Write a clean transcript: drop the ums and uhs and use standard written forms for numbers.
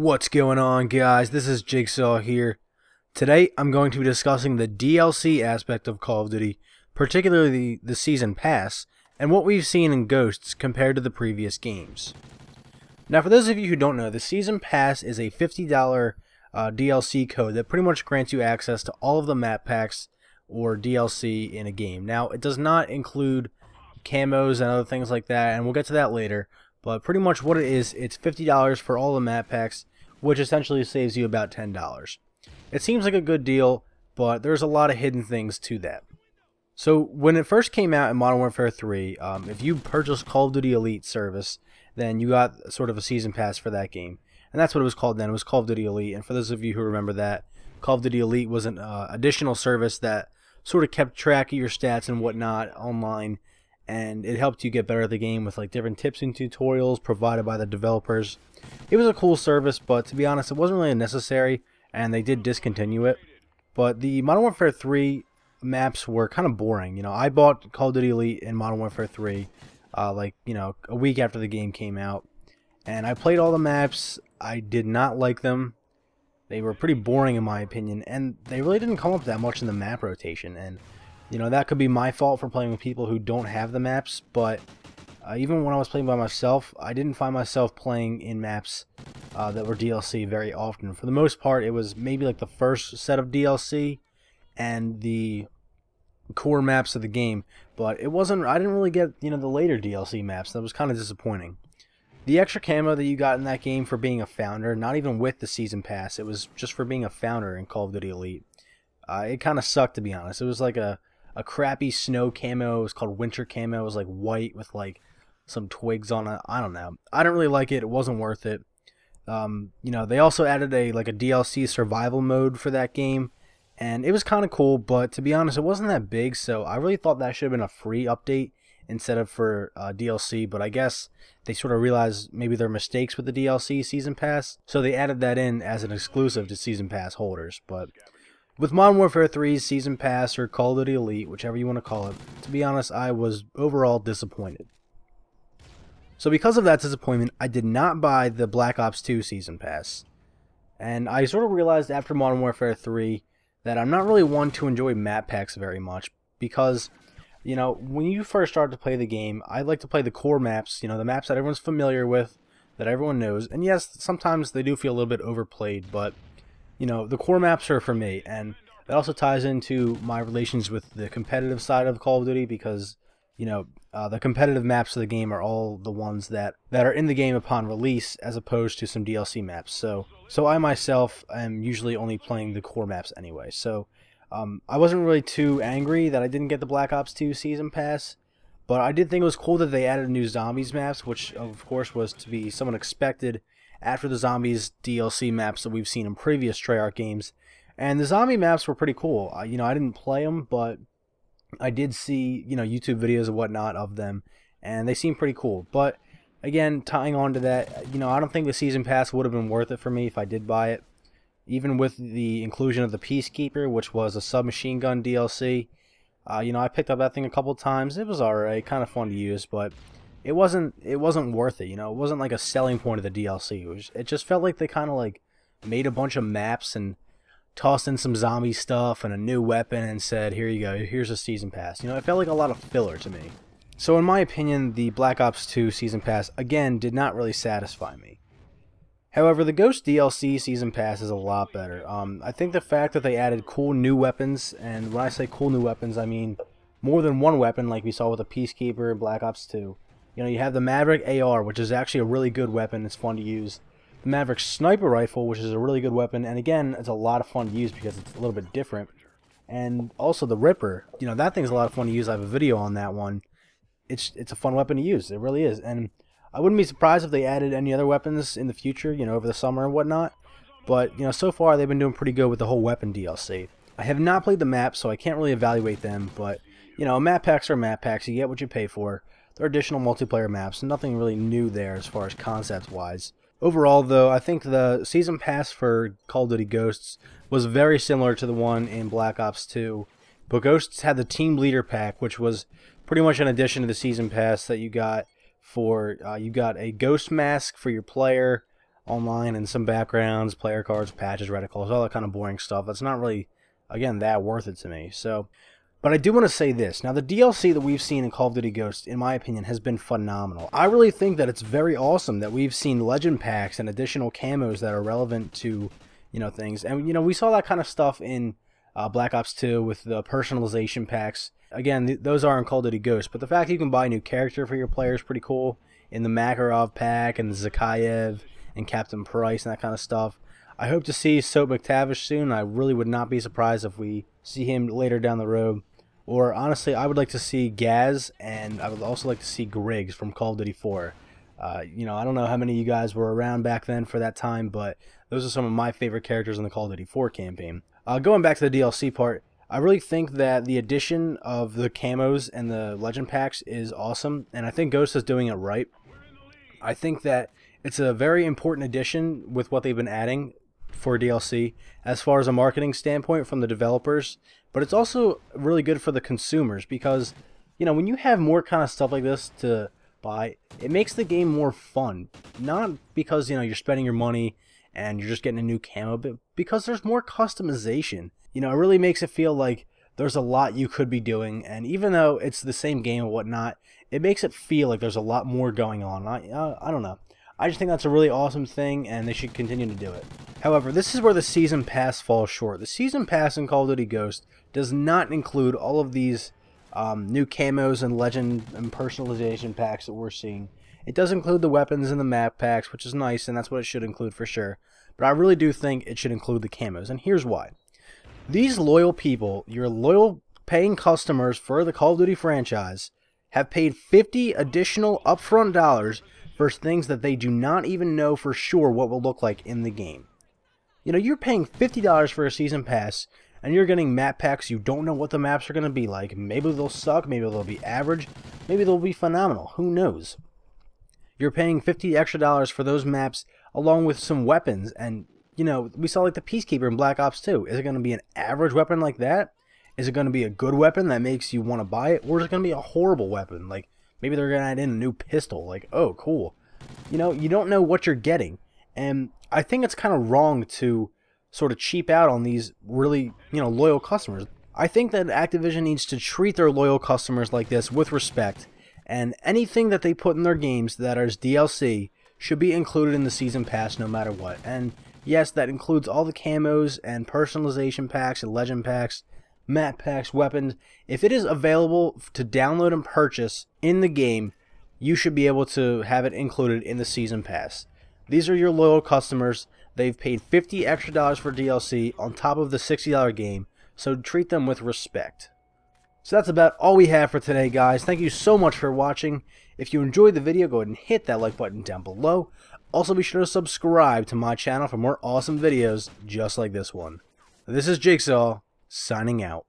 What's going on, guys? This is Jigsaw here. Today I'm going to be discussing the DLC aspect of Call of Duty, particularly the Season Pass, and what we've seen in Ghosts compared to the previous games. Now, for those of you who don't know, the Season Pass is a $50 DLC code that pretty much grants you access to all of the map packs or DLC in a game. Now, it does not include camos and other things like that, and we'll get to that later. But pretty much what it is, it's $50 for all the map packs, which essentially saves you about $10. It seems like a good deal, but there's a lot of hidden things to that. So when it first came out in Modern Warfare 3, if you purchased Call of Duty Elite service, then you got sort of a season pass for that game. And that's what it was called then. It was Call of Duty Elite. And for those of you who remember that, Call of Duty Elite was an additional service that sort of kept track of your stats and whatnot online, and it helped you get better at the game with like different tips and tutorials provided by the developers. It was a cool service, but to be honest, it wasn't really necessary, and they did discontinue it. But the Modern Warfare 3 maps were kind of boring. You know, I bought Call of Duty Elite in Modern Warfare 3 a week after the game came out, and I played all the maps. I did not like them. They were pretty boring in my opinion, and they really didn't come up that much in the map rotation. And you know, that could be my fault for playing with people who don't have the maps, but even when I was playing by myself, I didn't find myself playing in maps that were DLC very often. For the most part, it was maybe like the first set of DLC and the core maps of the game, but it wasn't, I didn't really get, you know, the later DLC maps. That was kind of disappointing. The extra camo that you got in that game for being a founder, not even with the season pass, it was just for being a founder in Call of Duty Elite. It kind of sucked, to be honest. It was like a crappy snow camo. It was called winter camo. It was like white with like some twigs on it. I don't know. I don't really like it. It wasn't worth it. You know, they also added a DLC survival mode for that game, and it was kind of cool, but to be honest, it wasn't that big, so I really thought that should have been a free update instead of for DLC, but I guess they sort of realized maybe their mistakes with the DLC Season Pass, so they added that in as an exclusive to Season Pass holders. But with Modern Warfare 3's Season Pass or Call of Duty Elite, whichever you want to call it, to be honest, I was overall disappointed. So because of that disappointment, I did not buy the Black Ops 2 Season Pass. And I sort of realized after Modern Warfare 3 that I'm not really one to enjoy map packs very much, because, you know, when you first start to play the game, I like to play the core maps, you know, the maps that everyone's familiar with, that everyone knows. And yes, sometimes they do feel a little bit overplayed, but you know, the core maps are for me, and that also ties into my relations with the competitive side of Call of Duty, because, you know, the competitive maps of the game are all the ones that are in the game upon release, as opposed to some DLC maps. So I myself am usually only playing the core maps anyway. So I wasn't really too angry that I didn't get the Black Ops 2 Season Pass, but I did think it was cool that they added new zombies maps, which of course was to be somewhat expected after the Zombies DLC maps that we've seen in previous Treyarch games. And the zombie maps were pretty cool. You know, I didn't play them, but I did see, you know, YouTube videos and whatnot of them, and they seem pretty cool. But again, tying on to that, you know, I don't think the Season Pass would have been worth it for me if I did buy it. Even with the inclusion of the Peacekeeper, which was a submachine gun DLC, you know, I picked up that thing a couple times. It was alright, kind of fun to use, but it wasn't worth it. You know, it wasn't like a selling point of the DLC. It just felt like they kind of like made a bunch of maps and tossed in some zombie stuff and a new weapon and said, here you go, here's a Season Pass. You know, it felt like a lot of filler to me. So in my opinion, the Black Ops 2 Season Pass, again, did not really satisfy me. However, the Ghost DLC Season Pass is a lot better. I think the fact that they added cool new weapons, and when I say cool new weapons, I mean more than one weapon like we saw with the Peacekeeper and Black Ops 2. You know, you have the Maverick AR, which is actually a really good weapon. It's fun to use. The Maverick Sniper Rifle, which is a really good weapon, and again, it's a lot of fun to use because it's a little bit different. And also the Ripper, you know, that thing's a lot of fun to use. I have a video on that one. It's a fun weapon to use. It really is. And I wouldn't be surprised if they added any other weapons in the future, you know, over the summer and whatnot. But, you know, so far they've been doing pretty good with the whole weapon DLC. I have not played the maps, so I can't really evaluate them, but, you know, map packs are map packs. You get what you pay for. There are additional multiplayer maps, nothing really new there as far as concept-wise. Overall, though, I think the Season Pass for Call of Duty Ghosts was very similar to the one in Black Ops 2, but Ghosts had the Team Leader Pack, which was pretty much an addition to the Season Pass that you got for, you got a Ghost Mask for your player, online and some backgrounds, player cards, patches, reticles, all that kind of boring stuff. That's not really, again, that worth it to me. So, but I do want to say this. Now, the DLC that we've seen in Call of Duty Ghosts, in my opinion, has been phenomenal. I really think that it's very awesome that we've seen legend packs and additional camos that are relevant to, things. And, we saw that kind of stuff in Black Ops 2 with the personalization packs. Again, those are in Call of Duty Ghosts, but the fact that you can buy a new character for your player is pretty cool. In the Makarov pack and the Zakayev and Captain Price and that kind of stuff. I hope to see Soap McTavish soon. I really would not be surprised if we see him later down the road. Or honestly, I would like to see Gaz, and I would also like to see Griggs from Call of Duty 4. I don't know how many of you guys were around back then for that time, but those are some of my favorite characters in the Call of Duty 4 campaign. Going back to the DLC part, I really think that the addition of the camos and the legend packs is awesome, and I think Ghost is doing it right. I think that it's a very important addition with what they've been adding for DLC as far as a marketing standpoint from the developers, but it's also really good for the consumers because, when you have more kind of stuff like this to buy, it makes the game more fun. Not because, you're spending your money and you're just getting a new camo, but because there's more customization. It really makes it feel like there's a lot you could be doing, and even though it's the same game and whatnot, it makes it feel like there's a lot more going on. I don't know. I just think that's a really awesome thing, and they should continue to do it. However, this is where the Season Pass falls short. The Season Pass in Call of Duty Ghost does not include all of these new camos and legend and personalization packs that we're seeing. It does include the weapons and the map packs, which is nice, and that's what it should include for sure. But I really do think it should include the camos, and here's why. These loyal people, your loyal paying customers for the Call of Duty franchise, have paid 50 additional upfront dollars for things that they do not even know for sure what will look like in the game. You're paying $50 for a season pass, and you're getting map packs you don't know what the maps are going to be like. Maybe they'll suck, maybe they'll be average, maybe they'll be phenomenal, who knows. You're paying $50 extra for those maps along with some weapons, and we saw like the Peacekeeper in Black Ops 2. Is it going to be an average weapon like that? Is it going to be a good weapon that makes you want to buy it? Or is it going to be a horrible weapon? Like, maybe they're going to add in a new pistol. Like, oh, cool. You don't know what you're getting. And I think it's kind of wrong to sort of cheap out on these really, loyal customers. I think that Activision needs to treat their loyal customers like this with respect. And anything that they put in their games that is DLC should be included in the Season Pass no matter what. And yes, that includes all the camos and personalization packs and legend packs, map packs, weapons. If it is available to download and purchase in the game, you should be able to have it included in the Season Pass. These are your loyal customers. They've paid $50 extra for DLC on top of the $60 game, so treat them with respect. So that's about all we have for today, guys. Thank you so much for watching. If you enjoyed the video, go ahead and hit that like button down below. Also, be sure to subscribe to my channel for more awesome videos just like this one. This is Jigsaw, signing out.